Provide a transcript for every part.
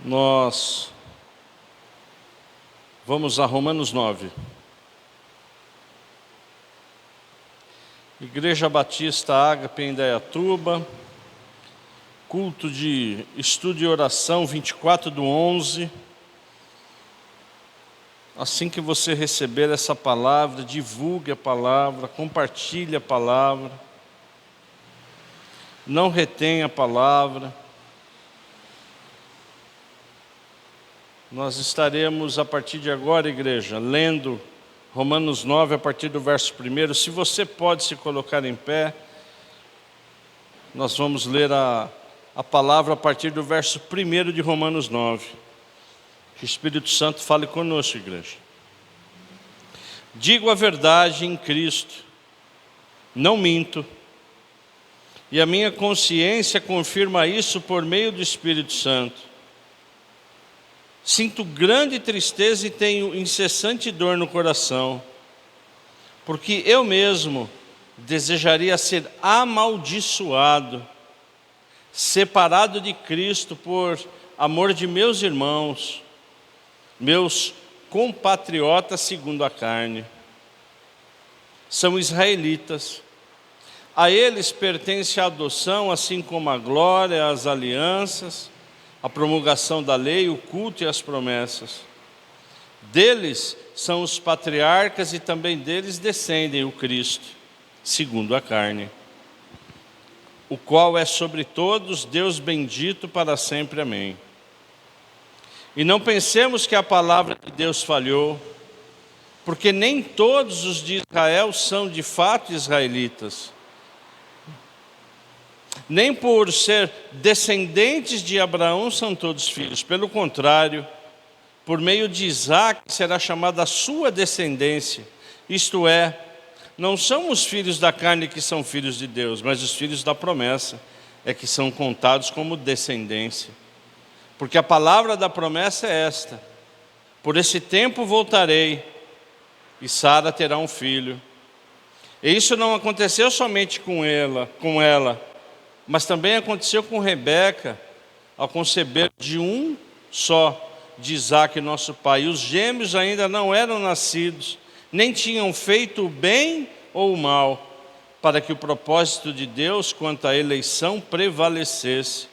Nós vamos a Romanos 9. Igreja Batista Ágape em Indaiatuba, culto de estudo e oração 24/11. Assim que você receber essa palavra, divulgue a palavra, compartilhe a palavra, não retenha a palavra. Nós estaremos a partir de agora, igreja, lendo Romanos 9 a partir do verso 1. Se você pode se colocar em pé, nós vamos ler a palavra a partir do verso 1 de Romanos 9. Que o Espírito Santo fale conosco, igreja. Digo a verdade em Cristo, não minto, e a minha consciência confirma isso por meio do Espírito Santo. Sinto grande tristeza e tenho incessante dor no coração, porque eu mesmo desejaria ser amaldiçoado, separado de Cristo por amor de meus irmãos, meus compatriotas segundo a carne. São israelitas. A eles pertence a adoção, assim como a glória, as alianças, a promulgação da lei, o culto e as promessas. Deles são os patriarcas e também deles descendem o Cristo, segundo a carne, o qual é sobre todos Deus bendito para sempre. Amém. E não pensemos que a palavra de Deus falhou, porque nem todos os de Israel são de fato israelitas. Nem por ser descendentes de Abraão são todos filhos. Pelo contrário, por meio de Isaque será chamada a sua descendência. Isto é, não são os filhos da carne que são filhos de Deus, mas os filhos da promessa é que são contados como descendência. Porque a palavra da promessa é esta: por esse tempo voltarei e Sara terá um filho. E isso não aconteceu somente com ela, mas também aconteceu com Rebeca, ao conceber de um só, de Isaque, nosso pai. E os gêmeos ainda não eram nascidos, nem tinham feito o bem ou o mal, para que o propósito de Deus quanto à eleição prevalecesse,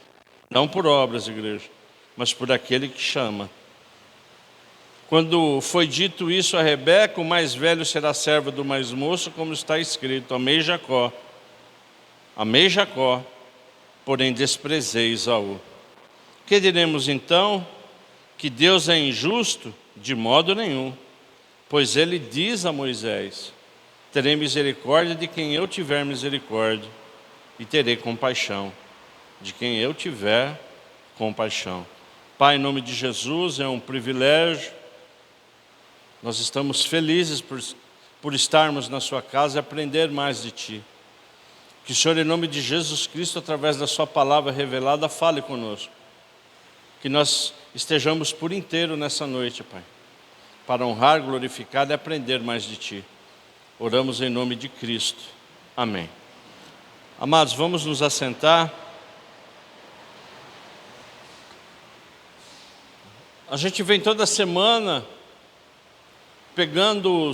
não por obras, igreja, mas por aquele que chama. Quando foi dito isso a Rebeca, o mais velho será servo do mais moço, como está escrito: amei Jacó, porém desprezei Esaú. Que diremos então? Que Deus é injusto? De modo nenhum. Pois ele diz a Moisés: terei misericórdia de quem eu tiver misericórdia, e terei compaixão de quem eu tiver compaixão. Pai, em nome de Jesus, é um privilégio. Nós estamos felizes por estarmos na sua casa e aprender mais de Ti. Que o Senhor, em nome de Jesus Cristo, através da sua palavra revelada, fale conosco. Que nós estejamos por inteiro nessa noite, Pai, para honrar, glorificar e aprender mais de Ti. Oramos em nome de Cristo. Amém. Amados, vamos nos assentar. A gente vem toda semana pegando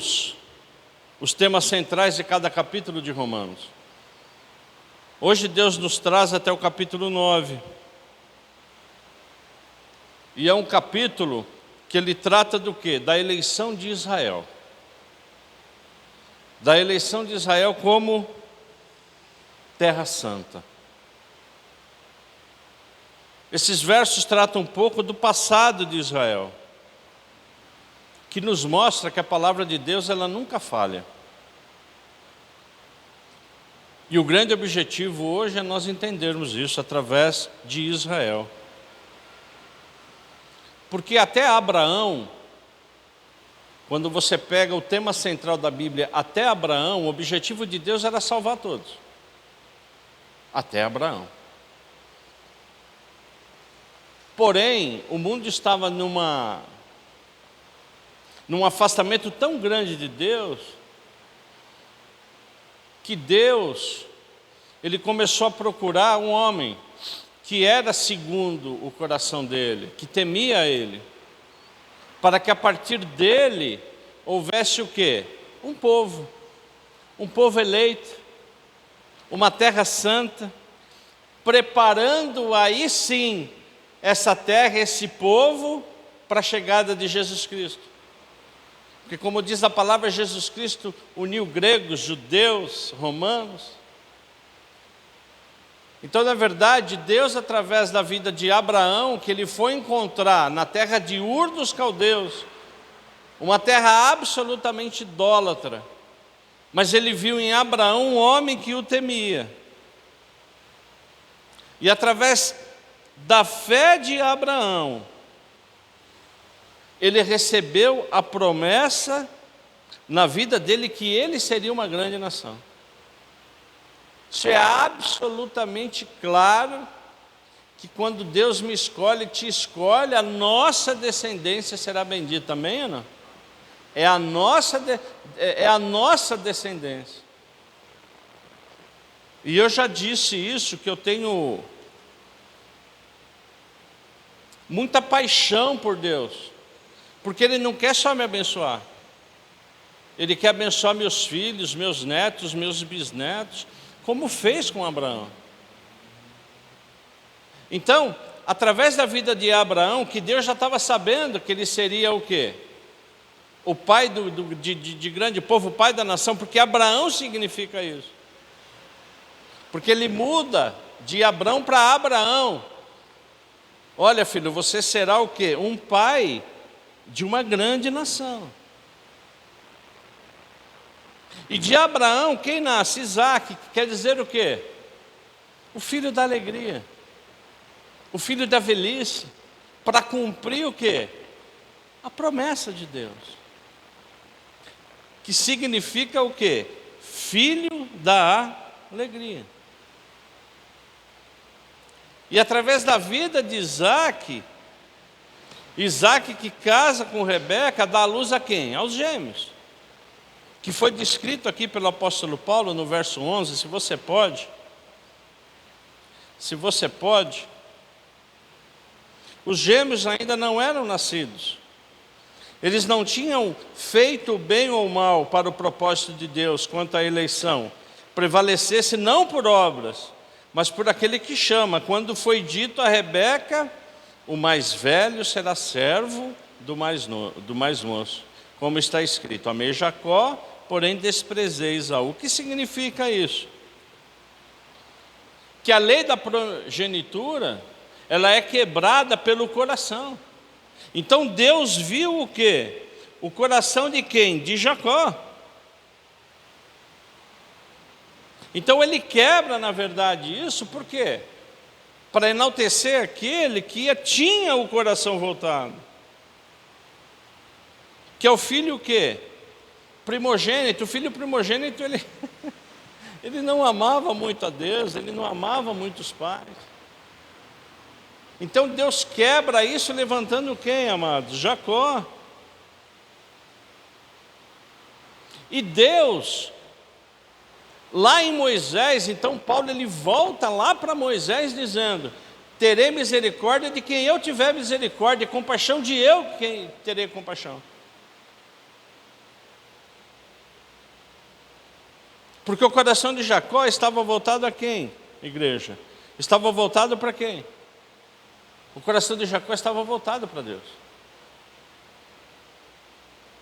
os temas centrais de cada capítulo de Romanos. Hoje Deus nos traz até o capítulo 9. E é um capítulo que ele trata do quê? Da eleição de Israel. Da eleição de Israel como terra santa. Esses versos tratam um pouco do passado de Israel, que nos mostra que a palavra de Deus ela nunca falha. E o grande objetivo hoje é nós entendermos isso através de Israel. Porque até Abraão, quando você pega o tema central da Bíblia, até Abraão, o objetivo de Deus era salvar todos. Até Abraão. Porém, o mundo estava num afastamento tão grande de Deus, que Deus, ele começou a procurar um homem que era segundo o coração dele, que temia ele, para que a partir dele houvesse o quê? Um povo eleito, uma terra santa, preparando aí sim essa terra, esse povo, para a chegada de Jesus Cristo. Porque como diz a palavra, Jesus Cristo uniu gregos, judeus, romanos. Então, na verdade, Deus, através da vida de Abraão, que ele foi encontrar na terra de Ur dos Caldeus, uma terra absolutamente idólatra, mas ele viu em Abraão um homem que o temia. E através da fé de Abraão, ele recebeu a promessa na vida dele que ele seria uma grande nação. Isso é absolutamente claro, que quando Deus me escolhe, te escolhe, a nossa descendência será bendita, amém ou não? É a nossa descendência. E eu já disse isso, que eu tenho muita paixão por Deus, porque Ele não quer só me abençoar, Ele quer abençoar meus filhos, meus netos, meus bisnetos, como fez com Abraão. Então, através da vida de Abraão, que Deus já estava sabendo que ele seria o quê? O pai de grande povo, o pai da nação, porque Abraão significa isso. Porque ele muda de Abrão para Abraão. Olha, filho, você será o quê? Um pai de uma grande nação. E de Abraão, quem nasce? Isaac, que quer dizer o quê? O filho da alegria, o filho da velhice, para cumprir o quê? A promessa de Deus, que significa o quê? Filho da alegria. E através da vida de Isaac que casa com Rebeca, dá a luz a quem? Aos gêmeos, que foi descrito aqui pelo apóstolo Paulo no verso 11, se você pode, os gêmeos ainda não eram nascidos, eles não tinham feito bem ou mal para o propósito de Deus quanto à eleição, prevalecesse não por obras, mas por aquele que chama. Quando foi dito a Rebeca, o mais velho será servo do mais moço, como está escrito, amei Jacó, porém desprezei Esaú. O que significa isso? Que a lei da progenitura, ela é quebrada pelo coração. Então Deus viu o quê? O coração de quem? De Jacó. Então ele quebra, na verdade, isso, por quê? Para enaltecer aquele que tinha o coração voltado. Que é o filho o quê? Primogênito. O filho primogênito, ele não amava muito a Deus, ele não amava muito os pais. Então Deus quebra isso levantando quem, amados? Jacó. E Deus, lá em Moisés, então Paulo ele volta lá para Moisés dizendo, terei misericórdia de quem eu tiver misericórdia, compaixão de eu quem terei compaixão. Porque o coração de Jacó estava voltado a quem, igreja? Estava voltado para quem? O coração de Jacó estava voltado para Deus.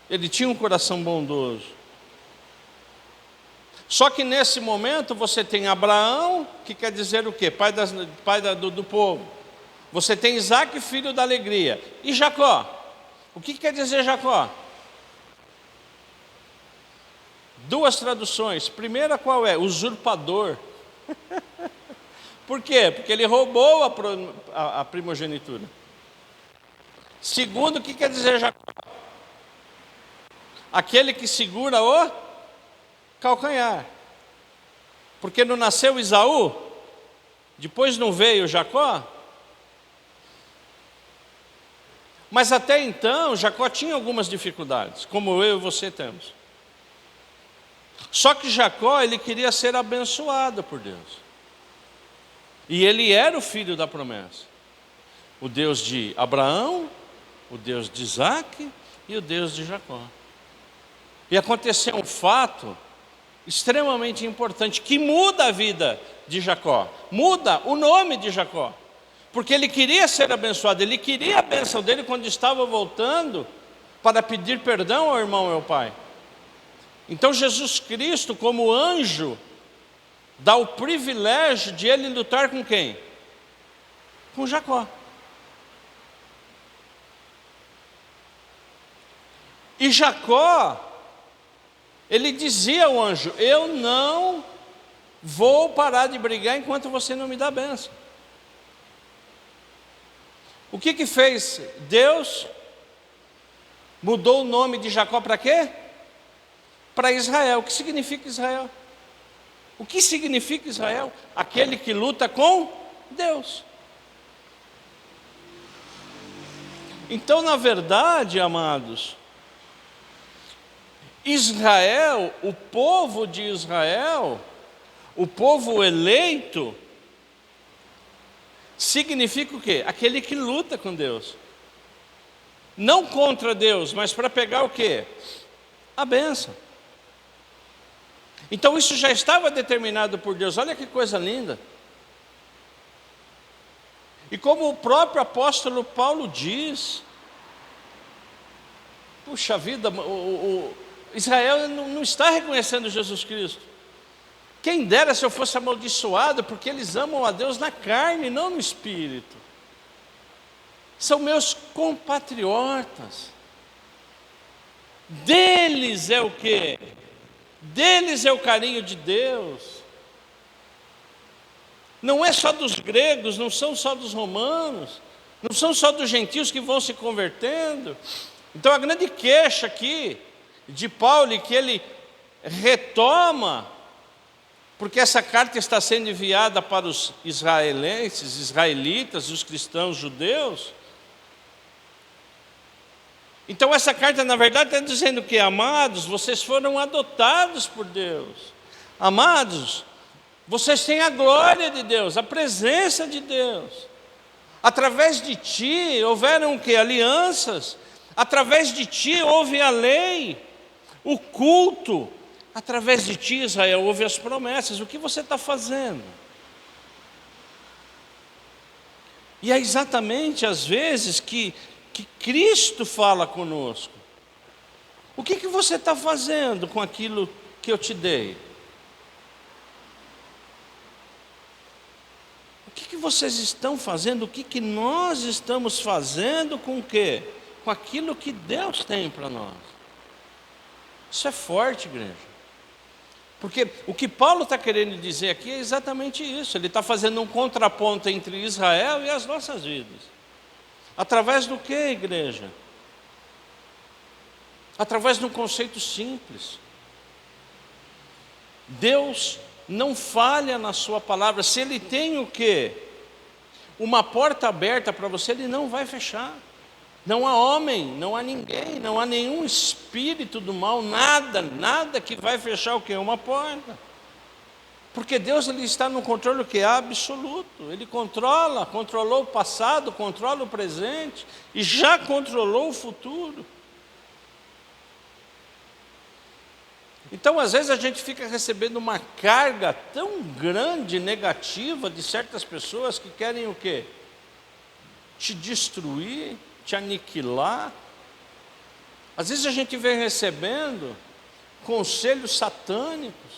Ele tinha um coração bondoso. Só que nesse momento você tem Abraão, que quer dizer o quê? Pai do povo. Você tem Isaac, filho da alegria. E Jacó? O que quer dizer Jacó? Duas traduções. Primeira qual é? Usurpador. Por quê? Porque ele roubou a primogenitura. Segundo, o que quer dizer Jacó? Aquele que segura o calcanhar. Porque não nasceu Esaú? Depois não veio Jacó? Mas até então, Jacó tinha algumas dificuldades, como eu e você temos. Só que Jacó, ele queria ser abençoado por Deus. E ele era o filho da promessa. O Deus de Abraão, o Deus de Isaac e o Deus de Jacó. E aconteceu um fato extremamente importante que muda a vida de Jacó, muda o nome de Jacó, porque ele queria ser abençoado, ele queria a bênção dele quando estava voltando para pedir perdão ao irmão e ao pai. Então Jesus Cristo, como anjo, dá o privilégio de ele lutar com quem? Com Jacó. E Jacó, ele dizia ao anjo: eu não vou parar de brigar enquanto você não me dá a bênção. O que fez Deus? Mudou o nome de Jacó para quê? Para Israel. O que significa Israel? O que significa Israel? Aquele que luta com Deus. Então, na verdade, amados, Israel, o povo de Israel, o povo eleito, significa o quê? Aquele que luta com Deus. Não contra Deus, mas para pegar o quê? A bênção. Então isso já estava determinado por Deus. Olha que coisa linda. E como o próprio apóstolo Paulo diz, puxa vida, Israel não está reconhecendo Jesus Cristo. Quem dera se eu fosse amaldiçoado, porque eles amam a Deus na carne, não no espírito. São meus compatriotas. Deles é o quê? Deles é o carinho de Deus. Não é só dos gregos, não são só dos romanos, não são só dos gentios que vão se convertendo. Então a grande queixa aqui de Paulo, que ele retoma, porque essa carta está sendo enviada para os israelitas, os cristãos judeus. Então essa carta na verdade está dizendo que, amados, vocês foram adotados por Deus. Amados, vocês têm a glória de Deus, a presença de Deus. Através de ti houveram o quê? Alianças. Através de ti houve a lei, o culto. Através de ti, Israel, houve as promessas. O que você está fazendo? E é exatamente às vezes que Cristo fala conosco. O que você está fazendo com aquilo que eu te dei? O que vocês estão fazendo? O que nós estamos fazendo com o quê? Com aquilo que Deus tem para nós. Isso é forte, igreja. Porque o que Paulo está querendo dizer aqui é exatamente isso. Ele está fazendo um contraponto entre Israel e as nossas vidas. Através do que, igreja? Através de um conceito simples. Deus não falha na sua palavra. Se Ele tem o quê? Uma porta aberta para você, Ele não vai fechar. Não há homem, não há ninguém, não há nenhum espírito do mal, nada que vai fechar o quê? Uma porta. Porque Deus, Ele está no controle o quê? Absoluto. Ele controlou o passado, controla o presente e já controlou o futuro. Então, às vezes a gente fica recebendo uma carga tão grande, negativa, de certas pessoas que querem o quê? Te destruir, te aniquilar. Às vezes a gente vem recebendo conselhos satânicos.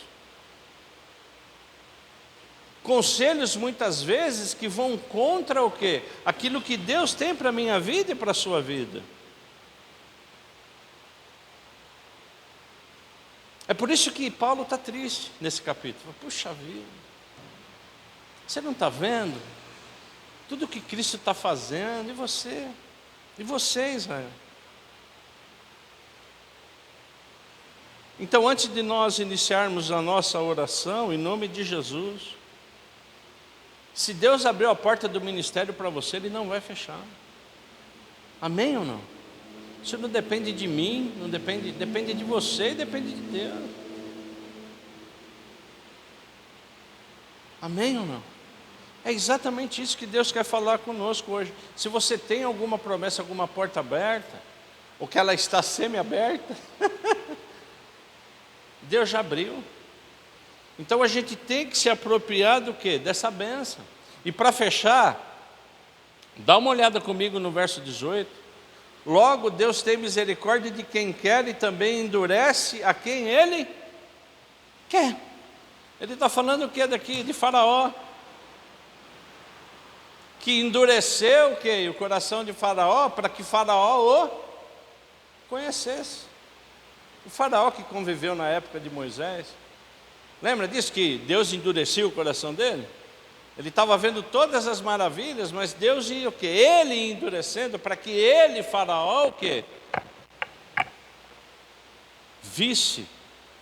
Conselhos muitas vezes que vão contra o quê? Aquilo que Deus tem para a minha vida e para a sua vida. É por isso que Paulo está triste nesse capítulo. Puxa vida, você não está vendo tudo que Cristo está fazendo? E você? E você, Israel? Então, antes de nós iniciarmos a nossa oração, em nome de Jesus, se Deus abriu a porta do ministério para você, Ele não vai fechar. Amém ou não? Isso não depende de mim, não depende de você e depende de Deus. Amém ou não? É exatamente isso que Deus quer falar conosco hoje. Se você tem alguma promessa, alguma porta aberta, ou que ela está semi-aberta, Deus já abriu. Então a gente tem que se apropriar do quê? Dessa bênção. E para fechar, dá uma olhada comigo no verso 18. Logo, Deus tem misericórdia de quem quer e também endurece a quem Ele quer. Ele está falando o que daqui? De Faraó. Que endureceu o quê? O coração de Faraó, para que Faraó o conhecesse. O Faraó que conviveu na época de Moisés. Lembra disso que Deus endureceu o coração dele? Ele estava vendo todas as maravilhas, mas Deus ia o quê? Ele ia endurecendo para que ele, Faraó, o quê? Visse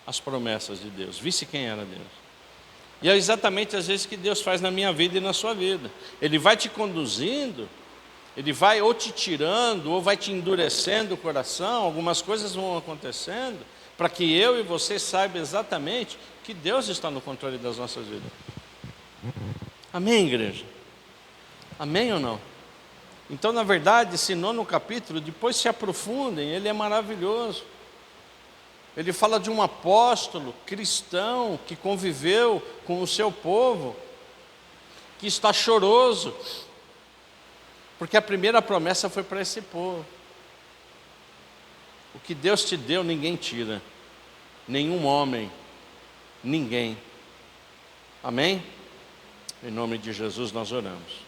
as promessas de Deus, visse quem era Deus. E é exatamente às vezes que Deus faz na minha vida e na sua vida. Ele vai te conduzindo, Ele vai ou te tirando, ou vai te endurecendo o coração, algumas coisas vão acontecendo, para que eu e você saiba exatamente que Deus está no controle das nossas vidas. Amém, igreja? Amém ou não? Então, na verdade, esse 9º capítulo, depois se aprofundem, ele é maravilhoso. Ele fala de um apóstolo cristão que conviveu com o seu povo, que está choroso, porque a primeira promessa foi para esse povo. O que Deus te deu, ninguém tira, nenhum homem, ninguém. Amém? Em nome de Jesus nós oramos.